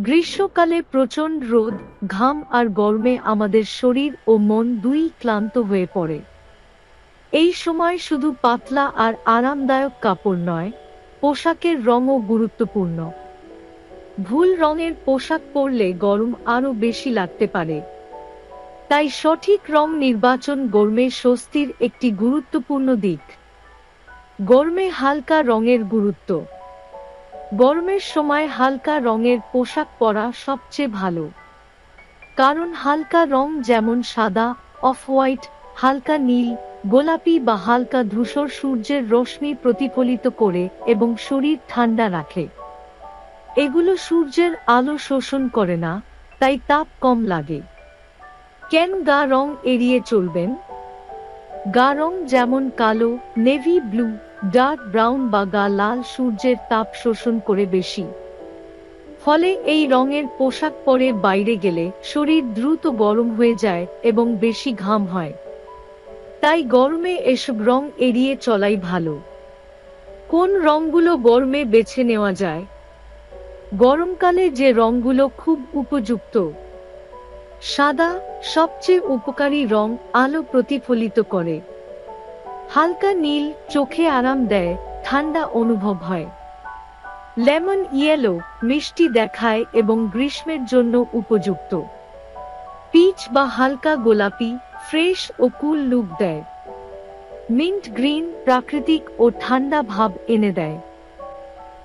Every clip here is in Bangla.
গ্রীষ্মকালে প্রচণ্ড রোদ, ঘাম আর গরমে আমাদের শরীর ও মন দুই ক্লান্ত হয়ে পড়ে। এই সময় শুধু পাতলা আর আরামদায়ক কাপড় নয়, পোশাকের রঙও গুরুত্বপূর্ণ। ভুল রঙের পোশাক পরলে গরম আরও বেশি লাগতে পারে। তাই সঠিক রং নির্বাচন গরমে স্বস্তির একটি গুরুত্বপূর্ণ দিক। গরমে হালকা রঙের গুরুত্ব। গরমের সময় হালকা রঙের পোশাক পরা সবচেয়ে ভালো। কারণ হালকা রং যেমন সাদা, অফ হোয়াইট, হালকা নীল, গোলাপি বা হালকা ধূসর সূর্যের রশ্মি প্রতিফলিত করে এবং শরীর ঠান্ডা রাখে। এগুলো সূর্যের আলো শোষণ করে না, তাই তাপ কম লাগে। কেন গা রং এড়িয়ে চলবেন? গা রং যেমন কালো, নেভি ব্লু, ডার্ক ব্রাউন বা গা লাল সূর্যের তাপ শোষণ করে বেশি। ফলে এই রঙের পোশাক পরে বাইরে গেলে শরীর দ্রুত গরম হয়ে যায় এবং বেশি ঘাম হয়। তাই গরমে এসব রং এড়িয়ে চলাই ভালো। কোন রংগুলো গরমে বেছে নেওয়া যায়? গরমকালে যে রংগুলো খুব উপযুক্ত: সাদা, সবচেয়ে উপকারী রং, আলো প্রতিফলিত করে। হালকা নীল, চোখে আরাম দেয়, ঠান্ডা অনুভব হয়। লেমন ইয়েলো, মিষ্টি দেখায় এবং গ্রীষ্মের জন্য উপযুক্ত। পিচ বা হালকা গোলাপি, ফ্রেশ ও কুল লুক দেয়। মিন্ট গ্রিন, প্রাকৃতিক ও ঠান্ডা ভাব এনে দেয়।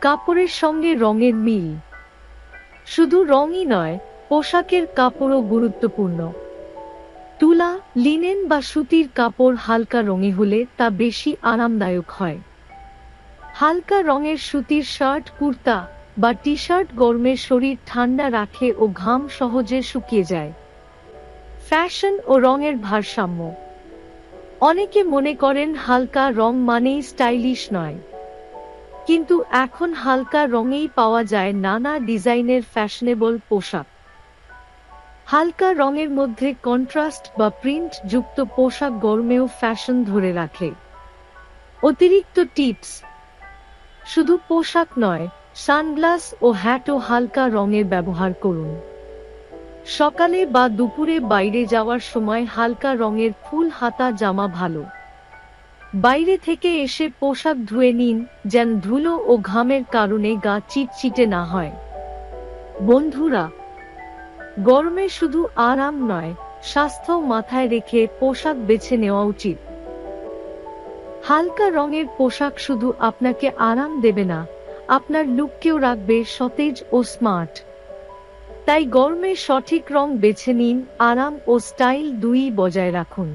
কাপড়ের সঙ্গে রঙের মিল। শুধু রঙই নয়, পোশাকের কাপড়ও গুরুত্বপূর্ণ। তুলা, লিনেন বা সুতির কাপড় হালকা রঙে হলে তা বেশি আরামদায়ক হয়। হালকা রঙের সুতির শার্ট, কুর্তা বা টি শার্ট গরমে শরীর ঠান্ডা রাখে ও ঘাম সহজে শুকিয়ে যায়। ফ্যাশন ও রঙের ভারসাম্য। অনেকে মনে করেন হালকা রং মানেই স্টাইলিশ নয়, কিন্তু এখন হালকা রঙেই পাওয়া যায় নানা ডিজাইনের ফ্যাশনেবল পোশাক। হালকা রঙের মধ্যে কন্ট্রাস্ট বা প্রিন্ট যুক্ত পোশাক গরমেও ফ্যাশন ধরে রাখে। অতিরিক্ত টিপস: শুধু পোশাক নয়, সানগ্লাস ও হ্যাটও হালকা রঙের ব্যবহার করুন। সকালে বা দুপুরে বাইরে যাওয়ার সময় হালকা রঙের ফুল হাতা জামা ভালো। বাইরে থেকে এসে পোশাক ধুয়ে নিন, যেন ধুলো ও ঘামের কারণে গা চিটচিটে না হয়। বন্ধুরা, গরমে শুধু আরাম নয়, স্বাস্থ্য মাথায় রেখে পোশাক বেছে নেওয়া উচিত। হালকা রঙের পোশাক শুধু আপনাকে আরাম দেবে না, আপনার লুককেও রাখবে সতেজ ও স্মার্ট। তাই গরমে সঠিক রং বেছে নিন, আরাম ও স্টাইল দুইই বজায় রাখুন।